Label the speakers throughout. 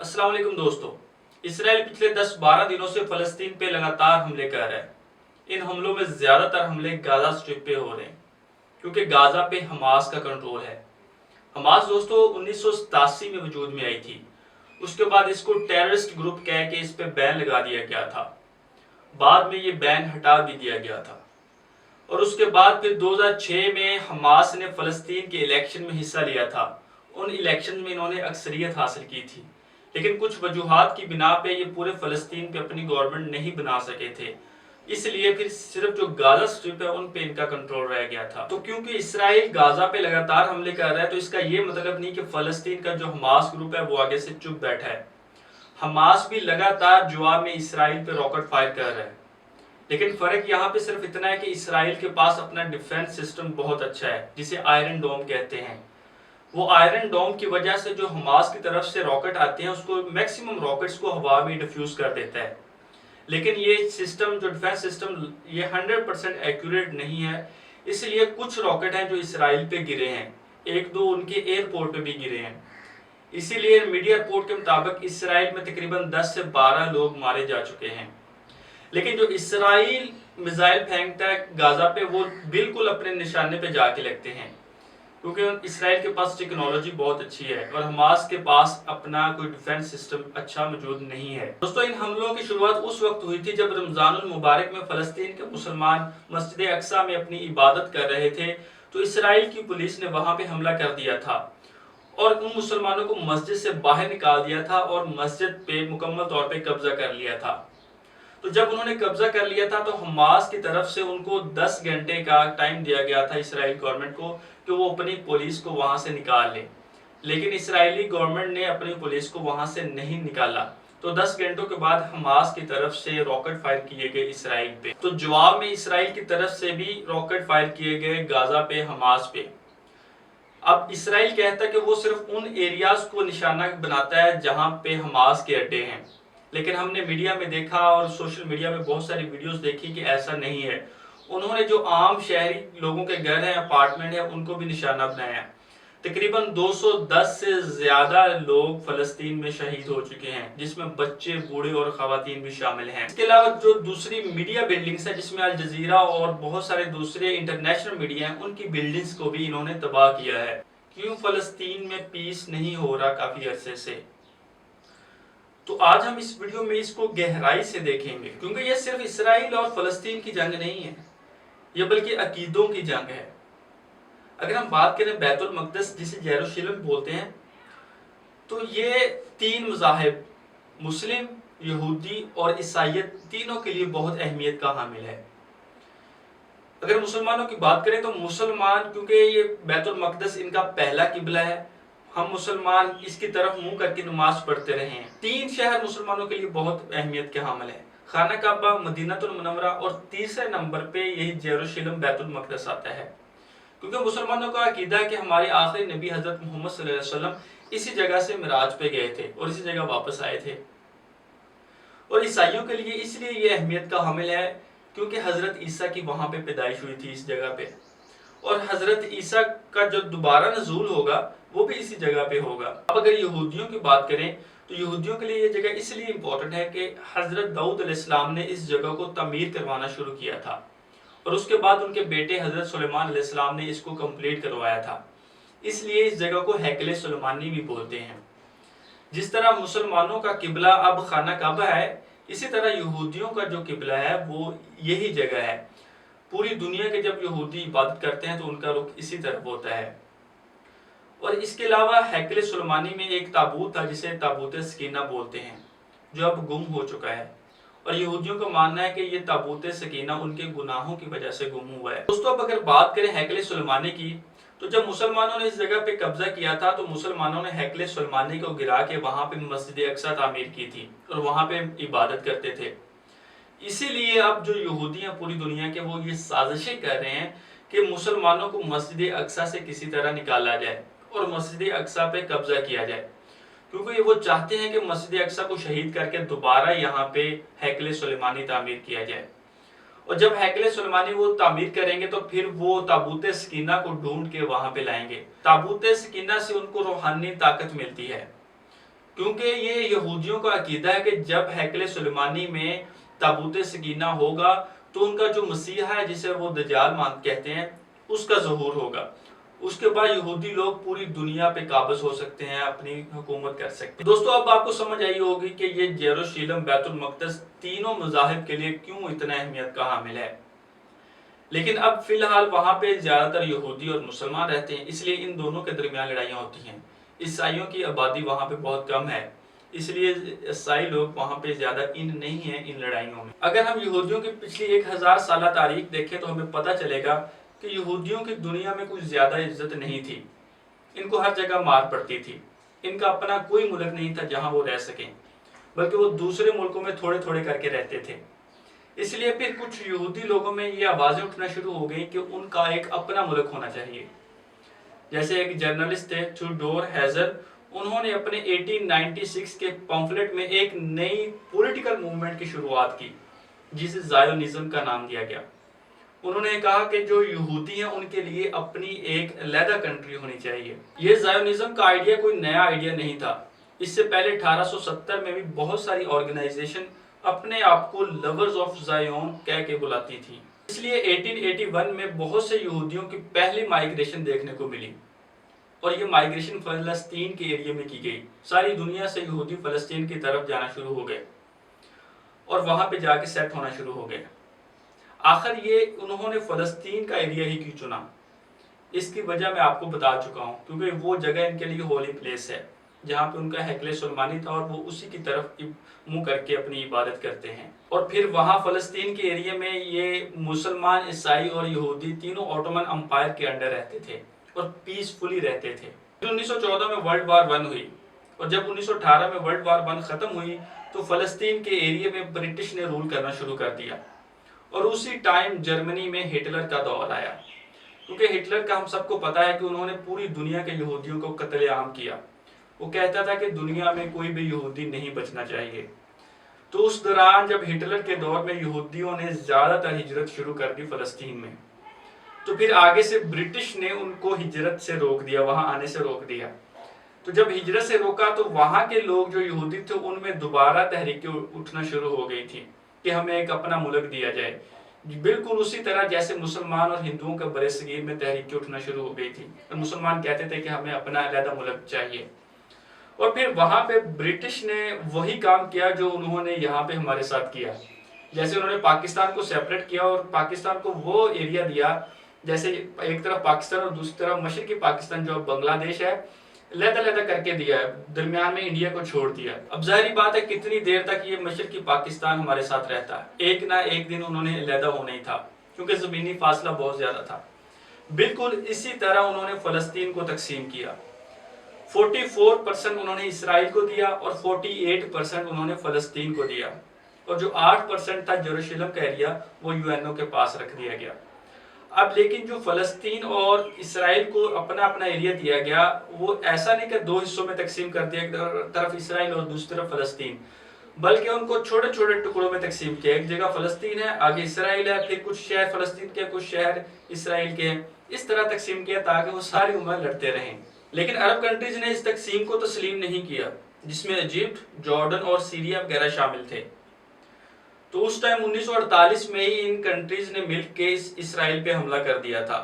Speaker 1: अस्सलाम वालेकुम दोस्तों। इसराइल पिछले 10-12 दिनों से फलस्तीन पे लगातार हमले कर रहा है। इन हमलों में ज्यादातर हमले गाजा स्ट्रिप पे हो रहे हैं क्योंकि गाजा पे हमास का कंट्रोल है। हमास दोस्तों 1987 में वजूद में आई थी। उसके बाद इसको टेररिस्ट ग्रुप कह के इस पे बैन लगा दिया गया था। बाद में ये बैन हटा भी दिया गया था और उसके बाद फिर 2006 में हमास ने फलस्तीन के इलेक्शन में हिस्सा लिया था। उन इलेक्शन में इन्होंने अक्सरियत हासिल की थी, लेकिन कुछ वजूहात की बिना पे ये पूरे फलस्तीन पे अपनी गवर्नमेंट नहीं बना सके थे। इसलिए फिर सिर्फ जो गाजा स्ट्रिप है उन पे इनका कंट्रोल रह गया था। तो क्योंकि इसराइल गाजा पे लगातार हमले कर रहा है, तो इसका ये मतलब नहीं कि फलस्तीन का जो हमास ग्रुप है वो आगे से चुप बैठा है। हमास भी लगातार जवाब में इसराइल पे रॉकेट फायर कर रहा है, लेकिन फर्क यहाँ पे सिर्फ इतना है कि इसराइल के पास अपना डिफेंस सिस्टम बहुत अच्छा है, जिसे आयरन डोम कहते हैं। वो आयरन डोम की वजह से जो हमास की तरफ से रॉकेट आते हैं उसको मैक्सिमम रॉकेट्स को हवा में डिफ्यूज कर देता है। लेकिन ये सिस्टम जो डिफेंस सिस्टम ये 100% एक्यूरेट नहीं है, इसलिए कुछ रॉकेट हैं जो इसराइल पे गिरे हैं, एक दो उनके एयरपोर्ट पे भी गिरे हैं। इसीलिए मीडिया रिपोर्ट के मुताबिक इसराइल में तकरीबन 10 से 12 लोग मारे जा चुके हैं। लेकिन जो इसराइल मिसाइल फेंकता है गाजा पे वो बिल्कुल अपने निशाने पे जाके लगते हैं, क्योंकि इसराइल के पास टेक्नोलॉजी बहुत अच्छी है और हमास के पास अपना कोई डिफेंस सिस्टम अच्छा मौजूद नहीं है। दोस्तों, इन हमलों की शुरुआत उस वक्त हुई थी जब रमजानुल मुबारक में फलस्तीन के मुसलमान मस्जिद अक्सा में अपनी इबादत कर रहे थे, तो इसराइल की पुलिस ने वहां पे हमला कर दिया था और उन मुसलमानों को मस्जिद से बाहर निकाल दिया था और मस्जिद पे मुकम्मल तौर पे कब्जा कर लिया था। तो जब उन्होंने कब्जा कर लिया था तो हमास की तरफ से उनको 10 घंटे का टाइम दिया गया था इसराइल गवर्नमेंट को कि वो अपनी पुलिस को वहां से निकाल ले, लेकिन इसराइली गवर्नमेंट ने अपनी पुलिस को वहां से नहीं निकाला। तो 10 घंटों के बाद हमास की तरफ से रॉकेट फायर किए गए इसराइल पे। तो जवाब में इसराइल की तरफ से भी रॉकेट फायर किए गए गाजा पे, हमास पे। अब इसराइल कहता है कि वो सिर्फ उन एरियाज को निशाना बनाता है जहां पे हमास के अड्डे हैं, लेकिन हमने मीडिया में देखा और सोशल मीडिया में बहुत सारी वीडियोस देखी कि ऐसा नहीं है। उन्होंने जो आम शहरी लोगों के घर हैं, अपार्टमेंट है, उनको भी निशाना बनाया। तकरीबन 210 से ज्यादा लोग फलस्तीन में शहीद हो चुके हैं, जिसमें बच्चे, बूढ़े और खवातीन भी शामिल हैं। इसके अलावा जो दूसरी मीडिया बिल्डिंग्स है, जिसमें अल जजीरा और बहुत सारे दूसरे इंटरनेशनल मीडिया हैं, उनकी बिल्डिंग्स को भी इन्होंने तबाह किया है। क्यों फलस्तीन में पीस नहीं हो रहा काफी अरसे से? तो आज हम इस वीडियो में इसको गहराई से देखेंगे, क्योंकि ये सिर्फ इसराइल और फलस्तीन की जंग नहीं है, ये बल्कि अकीदों की जंग है। अगर हम बात करें बैतुल मक़दस, जिसे जेरूशलम बोलते हैं, तो ये 3 मज़ाहिब मुस्लिम, यहूदी और ईसाईयत तीनों के लिए बहुत अहमियत का हामिल है। अगर मुसलमानों की बात करें तो मुसलमान, क्योंकि ये बैतुल मक़दस इनका पहला किबला है, हम मुसलमान इसकी तरफ मुंह करके नमाज पढ़ते रहे हैं। 3 शहर मुसलमानों के लिए बहुत अहमियत के हामिल है, खाना काबा, मदीनातुल मुनव्वरा, और तीसरे नंबर पे यही जेरूशलम बैतुल मक़दस आता है, क्योंकि मुसलमानों का अकीदा है कि हमारे आखिरी नबी हजरत मोहम्मद सल्लल्लाहु अलैहि वसल्लम इसी जगह से मिराज पे गए थे और इसी जगह वापस आए थे। और ईसाइयों के लिए इसलिए ये अहमियत का हामिल है क्योंकि हजरत ईसा की वहां पे पैदाइश हुई थी इस जगह पे, और हजरत ईसा का जो दोबारा नज़ूल होगा वो भी इसी जगह पे होगा। अब अगर यहूदियों की बात करें तो यहूदियों के लिए ये जगह इसलिए इम्पोर्टेंट है कि हजरत दाऊद अलैहिस्सलाम ने इस जगह को तमीर करवाना शुरू किया था और उसके बाद उनके बेटे हजरत सुलेमान अलैहिस्सलाम ने इसको कंप्लीट करवाया था। इसलिए इस जगह को हैकले सुलेमानी भी बोलते हैं। जिस तरह मुसलमानों का किबला अब खाना काबा है, इसी तरह यहूदियों का जो किबला है वो यही जगह है। पूरी दुनिया के जब यहूदी इबादत करते हैं तो उनका रुख इसी तरफ होता है। और इसके अलावा हैकले सुलेमानी में एक ताबूत था जिसे ताबूत सकीना बोलते हैं, जो अब गुम हो चुका है, और यहूदियों का मानना है कि ये ताबूत सकीना उनके गुनाहों की वजह से गुम हुआ है। दोस्तों, अब अगर बात करें हैकले सुलेमानी की, तो जब मुसलमानों ने इस जगह पे कब्जा किया था तो मुसलमानों ने हैकले सुलेमानी को गिरा के वहां पे मस्जिद अक्सा तामीर की थी और वहां पे इबादत करते थे। इसीलिए अब जो यहूदी हैं पूरी दुनिया के, वो ये साजिशें कर रहे हैं कि मुसलमानों को मस्जिद अक्सा से किसी तरह निकाला जाए और मस्जिद अक्सा पे कब्जा किया जाए, क्योंकि वो चाहते हैं कि मस्जिद अक्सा को शहीद करके दोबारा यहाँ पे हैकले सुलेमानी तामीर किया जाए। और जब हैकले सुलेमानी वो तामीर करेंगे तो फिर वो ताबूत सकीना को ढूंढ के वहां पे लाएंगे। ताबूत सकीना से उनको रूहानी ताकत मिलती है। کیونکہ یہ یہودیوں کا عقیدہ ہے کہ جب ہیکل سلیمانی میں تابوت سکینہ ہوگا تو ان کا جو مسیح ہے جسے وہ دجال کہتے ہیں اس کا ظہور ہوگا. اس کے بعد یہودی لوگ پوری دنیا پہ قابض ہو سکتے ہیں, اپنی حکومت کر سکتے ہیں. دوستو اب آپ کو سمجھ آئی ہوگی کہ یہ یروشلم, بیت المقدس تینوں مذاہب کے لیے کیوں اتنا اہمیت کا حامل ہے. لیکن اب فی الحال وہاں پہ زیادہ تر یہودی اور مسلمان رہتے ہیں, اس لیے ان دونوں کے درمیان لڑائیاں ہوتی ہیں. عیسائیوں کی آبادی وہاں پہ بہت کم ہے, اس لیے عیسائی لوگ وہاں پہ زیادہ ان نہیں ہیں ان لڑائیوں میں. اگر ہم یہودیوں کی پچھلی 1000 سالہ تاریخ دیکھیں تو ہمیں پتہ چلے گا کہ یہودیوں کی دنیا میں کچھ زیادہ عزت نہیں تھی. ان کو ہر جگہ مار پڑتی تھی. ان کا اپنا کوئی ملک نہیں تھا جہاں وہ رہ سکیں, بلکہ وہ دوسرے ملکوں میں تھوڑے تھوڑے کر کے رہتے تھے. اس لیے پھر کچھ یہودی لوگوں میں یہ آوازیں اٹھنا شروع ہو گئی کہ ان کا ایک اپنا ملک ہونا چاہیے. جیسے ایک جرنلسٹ تھے تھیوڈور ہیزل, انہوں نے اپنے 1896 کے پمفلٹ میں ایک نئی پولیٹیکل موومنٹ کی شروعات کی جسے زائونزم کا نام دیا گیا. انہوں نے کہا کہ جو یہودی ہیں ان کے لیے اپنی ایک علیحدہ کنٹری ہونی چاہیے. یہ زائونزم کا آئیڈیا کوئی نیا آئیڈیا نہیں تھا. اس سے پہلے 1870 میں بھی بہت ساری آرگنائزیشن اپنے آپ کو لورز آف زائون کہہ کے بلاتی تھی. اس لیے 1881 میں بہت سے یہودیوں کی پہلی مائیگریشن دیکھنے کو ملی, اور یہ مائیگریشن فلسطین کے ایریے میں کی گئی. ساری دنیا سے یہودی فلسطین کی طرف جانا شروع ہو گئے اور وہاں پہ جا کے سیٹ ہونا شروع ہو گئے. آخر یہ انہوں نے فلسطین کا ایریا ہی کیوں چنا, اس کی وجہ میں آپ کو بتا چکا ہوں. کیونکہ وہ جگہ ان کے لیے ہولی پلیس ہے جہاں پہ ان کا ہیکل سلیمانی تھا, اور وہ اسی کی طرف منہ کر کے اپنی عبادت کرتے ہیں. اور پھر وہاں فلسطین کے ایریا میں یہ مسلمان, عیسائی اور یہودی تینوں آٹومن امپائر کے انڈر رہتے تھے اور پیسفلی رہتے تھے. 1914 میں ورلڈ وار 1 ہوئی, اور جب 1918 میں ورلڈ وار 1 ختم ہوئی تو فلسطین کے ایریا میں برٹش نے رول کرنا شروع کر دیا. اور اسی ٹائم جرمنی میں ہٹلر کا دور آیا, کیونکہ ہٹلر کا ہم سب کو پتا ہے کہ انہوں نے پوری دنیا کے یہودیوں کو قتل عام کیا. وہ کہتا تھا کہ دنیا میں کوئی بھی یہودی نہیں بچنا چاہیے. تو اس دوران جب ہٹلر کے دور میں یہودیوں نے زیادہ تر ہجرت شروع کر دی فلسطین میں, تو پھر آگے سے برٹش نے ان کو ہجرت سے روک دیا, وہاں آنے سے روک دیا. تو جب ہجرت سے روکا تو وہاں کے لوگ جو یہودی تھے ان میں دوبارہ تحریکیں اٹھنا شروع ہو گئی تھی کہ ہمیں ایک اپنا ملک دیا جائے. بالکل اسی طرح جیسے مسلمان اور ہندوؤں کا برصغیر میں تحریکیں اٹھنا شروع ہو گئی تھی, اور مسلمان کہتے تھے کہ ہمیں اپنا علیحدہ ملک چاہیے. اور پھر وہاں پہ برٹش نے وہی کام کیا جو انہوں نے یہاں پہ ہمارے ساتھ کیا. جیسے انہوں نے پاکستان کو سیپریٹ کیا اور پاکستان کو وہ ایریا دیا, جیسے ایک طرف پاکستان اور دوسری طرف مشرقی پاکستان جو بنگلہ دیش ہے, علیحدہ کر کے دیا ہے, درمیان میں انڈیا کو چھوڑ دیا. اب ظاہری بات ہے کتنی دیر تک یہ مشرقی پاکستان ہمارے ساتھ رہتا ہے, ایک نہ ایک دن انہوں نے علیحدہ ہونا ہی تھا, کیونکہ زمینی فاصلہ بہت زیادہ تھا. بالکل اسی طرح انہوں نے فلسطین کو تقسیم کیا. 44% انہوں نے اسرائیل کو دیا اور 48% انہوں نے فلسطین کو دیا, اور جو 8% تھا یروشلم کا ایریا وہ یو کے پاس رکھ دیا گیا. اب لیکن جو فلسطین اور اسرائیل کو اپنا اپنا ایریا دیا گیا, وہ ایسا نہیں کہ دو حصوں میں تقسیم کر دیا, ایک طرف اسرائیل اور دوسری طرف فلسطین, بلکہ ان کو چھوٹے چھوٹے ٹکڑوں میں تقسیم کیا. ایک جگہ فلسطین ہے, آگے اسرائیل ہے, پھر کچھ شہر فلسطین کے, کچھ شہر اسرائیل کے, اس طرح تقسیم کیا تاکہ وہ ساری عمر لڑتے رہیں. لیکن عرب کنٹریز نے اس تقسیم کو تسلیم نہیں کیا, جس میں ایجپٹ, جارڈن اور سیریا وغیرہ شامل تھے. تو اس ٹائم 1948 میں ہی ان کنٹریز نے مل کے اسرائیل پہ حملہ کر دیا تھا.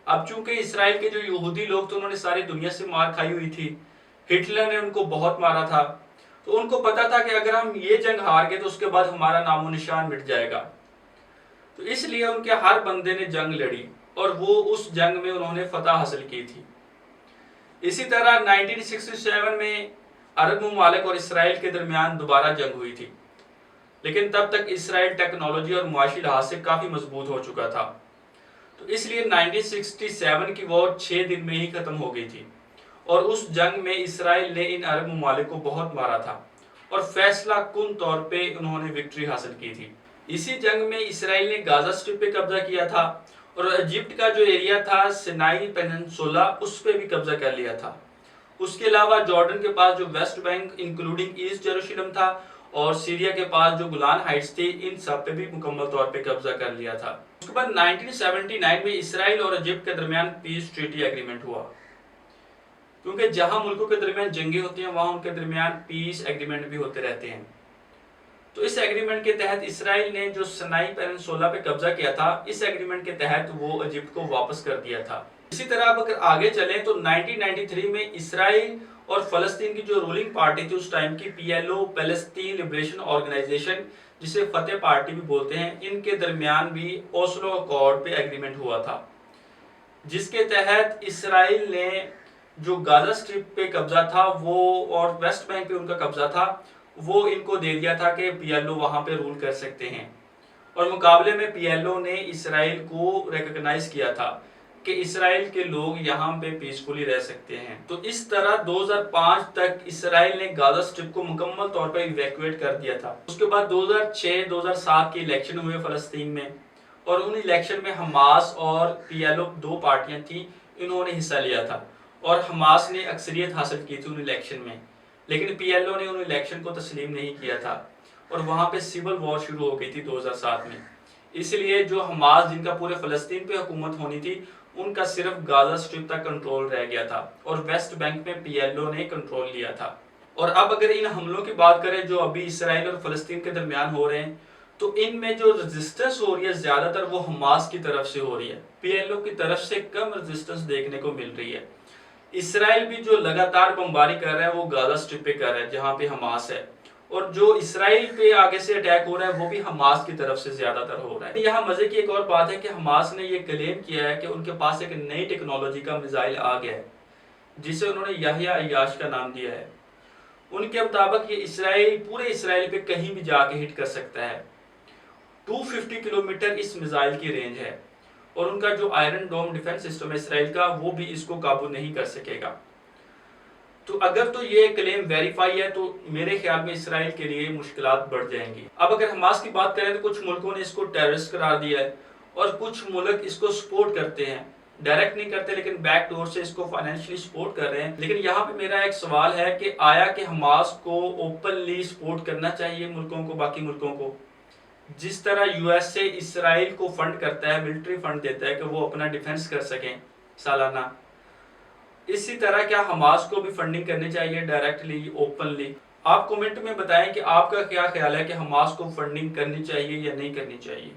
Speaker 1: اب چونکہ اسرائیل کے جو یہودی لوگ تھے انہوں نے ساری دنیا سے مار کھائی ہوئی تھی, ہٹلر نے ان کو بہت مارا تھا, تو ان کو پتا تھا کہ اگر ہم یہ جنگ ہار گئے تو اس کے بعد ہمارا نام و نشان مٹ جائے گا. تو اس لیے ان کے ہر بندے نے جنگ لڑی, اور وہ اس جنگ میں انہوں نے فتح حاصل کی تھی. اسی طرح 1967 میں عرب ممالک اور اسرائیل کے درمیان دوبارہ جنگ ہوئی تھی, لیکن تب تک اسرائیل ٹیکنالوجی اور معاشی لحاظ سے کافی مضبوط ہو چکا تھا. تو اس لیے 1967 کی وار 6 دن میں ہی ختم ہو گئی تھی, اور اس جنگ میں اسرائیل نے ان عرب ممالک کو بہت مارا تھا, اور فیصلہ کن طور پہ انہوں نے وکٹری حاصل کی تھی. اسی جنگ میں اسرائیل نے غازہ اسٹرپ پہ قبضہ کیا تھا, اور ایجپٹ کا جو ایریا تھا سینائی پیننسولا اس پہ بھی قبضہ کر لیا تھا. اس کے علاوہ جارڈن کے پاس جو ویسٹ بینک انکلوڈنگ ایسٹ یروشلم تھا, اور سیریا کے پاس جو گولان ہائٹس تھی, ان سب پہ بھی مکمل طور پہ قبضہ کر لیا تھا. اس کے بعد 1979 میں اسرائیل اور ایجپٹ کے درمیان پیس ٹریٹی ایگریمنٹ ہوا. क्योंकि जहां मुल्कों के दरमियान जंगें होती हैं वहां उनके दरमियान पीस एग्रीमेंट भी होते रहते हैं। तो इस एग्रीमेंट के तहत इसराइल ने जो सनाई पेनिनसुला पे कब्जा किया था, इस एग्रीमेंट के तहत वो इजिप्ट को वापस कर दिया था। इसी तरह अब अगर आगे चलें तो 1993 में इसराइल और फलस्तीन की जो रूलिंग पार्टी थी उस टाइम की, PLO पैलेस्टीन लिबरेशन ऑर्गेनाइजेशन, जिसे फतेह पार्टी भी बोलते हैं, इनके दरमियान भी ओस्लो अकॉर्ड पे एग्रीमेंट हुआ था, जिसके तहत इसराइल ने जो गाजा स्ट्रिप पे कब्जा था वो और वेस्ट बैंक पे उनका कब्जा था वो इनको दे दिया था कि PLO वहां पे रूल कर सकते हैं। और मुकाबले में PLO ने इसराइल को रिकॉग्नाइज किया था कि इसराइल के लोग यहाँ पे पीसफुली रह सकते हैं। तो इस तरह 2005 तक इसराइल ने गाजा स्ट्रिप को मुकम्मल तौर पर इवैक्यूएट कर दिया था। उसके बाद 2006-2007 के इलेक्शन हुए फलस्तीन में, और उन इलेक्शन में हमास और PLO दो पार्टियां थी, इन्होंने हिस्सा लिया था और हमास ने अक्सरियत हासिल की थी उन इलेक्शन में, लेकिन PLO ने उन इलेक्शन को तस्लीम नहीं किया था और वहां पे सिविल वॉर शुरू हो गई थी 2007 में। इसलिए जो हमास, जिनका पूरे फलस्तीन पे हुकूमत होनी थी, उनका सिर्फ गाजा स्ट्रिप तक कंट्रोल रह गया था और वेस्ट बैंक में PLO ने कंट्रोल लिया था। और अब अगर इन हमलों की बात करें जो अभी इसराइल और फलस्तीन के दरमियान हो रहे हैं, तो इनमें जो रेजिस्टेंस हो रही है ज्यादातर वो हमास की तरफ से हो रही है, PLO की तरफ से कम रेजिस्टेंस देखने को मिल रही है। इसराइल भी जो लगातार बमबारी कर रहा है वो गाजा स्ट्रिप पे कर रहा है जहां पे हमास है, और जो इसराइल पे आगे से अटैक हो रहा है वो भी हमास की तरफ से ज्यादातर हो रहा है। यहाँ मजे की एक और बात है कि हमास ने ये क्लेम किया है कि उनके पास एक नई टेक्नोलॉजी का मिसाइल आ गया है जिसे उन्होंने याहिया अय्याश का नाम दिया है। उनके मुताबिक ये इसराइल, पूरे इसराइल पे कहीं भी जाके हिट कर सकता है। 250 किलोमीटर इस मिसाइल की रेंज है और उनका जो आयरन डोम डिफेंस सिस्टम है इसराइल का, वो भी इसको काबू नहीं कर सकेगा। तो अगर तो ये क्लेम वेरीफाई है तो मेरे ख्याल में इसराइल के लिए मुश्किलात बढ़ जाएंगी। अब अगर हमास की बात करें तो कुछ मुल्कों ने इसको टेररिस्ट करार दिया है और कुछ मुल्क इसको सपोर्ट करते हैं, डायरेक्ट नहीं करते लेकिन बैक डोर से इसको फाइनेंशियली सपोर्ट कर रहे हैं। लेकिन यहाँ पे मेरा एक सवाल है कि आया कि हमास को ओपनली सपोर्ट करना चाहिए मुल्कों को, बाकी मुल्कों को, जिस तरह USA इसराइल को फंड करता है, मिलिट्री फंड देता है कि वो अपना डिफेंस कर सकें सालाना, इसी तरह क्या हमास को भी फंडिंग करनी चाहिए डायरेक्टली, ओपनली? आप कमेंट में बताएं कि आपका क्या ख्याल है कि हमास को फंडिंग करनी चाहिए या नहीं करनी चाहिए।